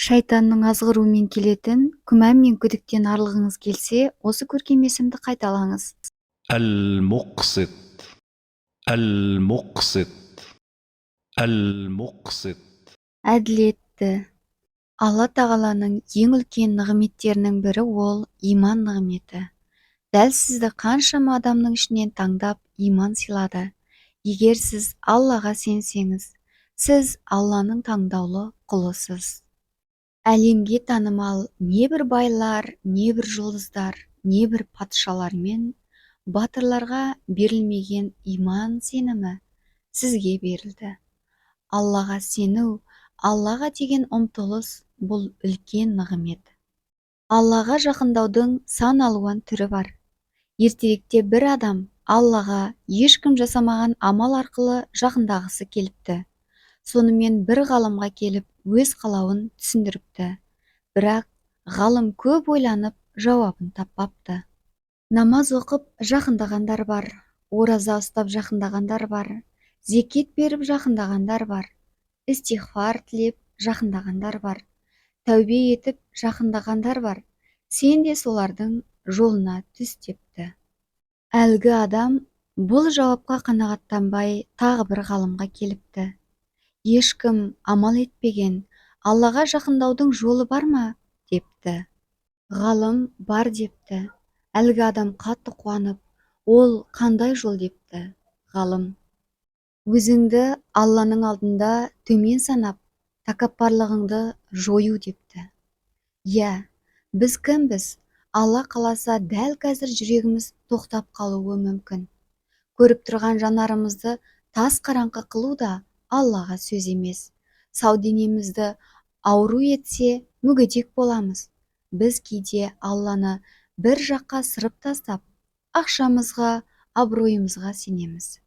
Шайтанның азғыруымен келетін күмән мен күдіктен арылғыңыз келсе, осы көркем есімді қайталаңыз. المقسط المقسط المقسط Әділетті. Алла тағаланың ең үлкен нығметтерінің бірі ол иман нығметі. Дәл сізді қаншама адамның ішінен таңдап иман сыйлады. Егер сіз Аллаға сенсеңіз, сіз Алланың таңдаулы құлысыз. Әлемге танымал небір байлар, небір жұлдыздар, небір патшалар мен батырларға берілмеген иман сенімі сізге берілді. Аллаға сену, Аллаға деген ұмтылыс бұл үлкен нығмет. Аллаға жақындаудың сан алуан түрі бар. Ертеректе бір адам Аллаға ешкім жасамаған амал арқылы жақындағысы келіпті. Сонымен бір ғалымға келіп өз қалауын түсіндіріпті. Бірақ ғалым көп ойланып жауабын таппапты. Намаз оқып жақындағандар бар, ораза ұстап жақындағандар бар, зекет беріп жақындағандар бар, истихфар тілеп жақындағандар бар, тәубе етіп жақындағандар бар. Сен де солардың жолына түс депті. Әлгі адам бұл жауапқа қанағаттанбай тағы бір ғалымға келіпті. Ешкім амал етпеген, Аллаға жақындаудың жолы бар ма? Депті. Ғалым бар депті. Әлгі адам қатты қуанып, ол қандай жол депті. Ғалым: өзіңді Алланың алдында төмен санап, тәкаппарлығыңды жою депті. Иә, біз кімбіз? Алла қаласа дәл қазір жүрегіміз тоқтап қалуы мүмкін. Көріп тұрған жанарымызды тас қараңғы қылу да Аллаға сөз емес. Сау денемізді ауру етсе, мүгедек боламыз. Біз кейде Алланы бір жаққа сырып тастап, ақшамызға, абыройымызға сенеміз.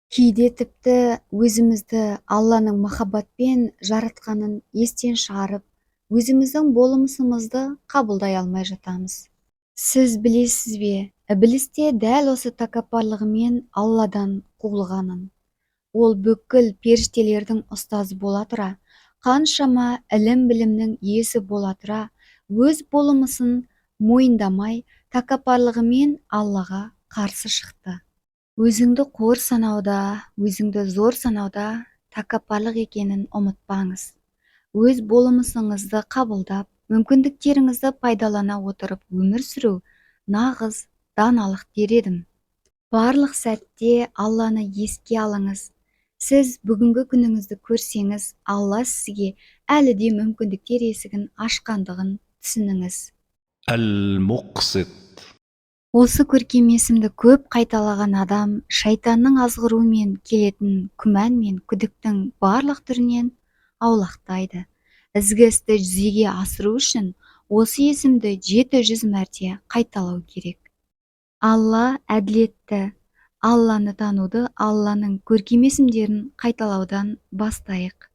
Кейде тіпті өзімізді Алланың махаббатпен жаратқанын естен шығарып, өзіміздің болмысымызды қабылдай алмай жатамыз. Сіз білесіз бе, Іблісте дәл осы тәкаппарлығымен Алладан қуылғанын. Ол бүкіл періштелердің ұстазы бола тұра, қаншама ілім-білімнің иесі бола тұра, өз болмысын мойындамай, тәкаппарлығымен Аллаға қарсы шықты. Өзіңді қор санауда, өзіңді зор санауда тәкаппарлық екенін ұмытпаңыз. Өз болмысыңызды қабылдап, мүмкіндіктеріңізді пайдалана отырып өмір сүру нағыз даналық дер едім. Барлық сәтте Алланы еске алыңыз. Сіз бүгінгі күніңізді көрсеңіз, Алла сізге әлі де мүмкіндіктер есігін ашқандығын түсініңіз. المقسط Осы көркем есімді көп қайталаған адам шайтанның азғыруымен келетін күмән мен күдіктің барлық түрінен аулақтайды. Ізгі істі жүзеге асыру үшін осы есімді 700 мәрте қайталау керек. Алла әділетті. Алланы тануды Алланың көркем есімдерін қайталаудан бастайық.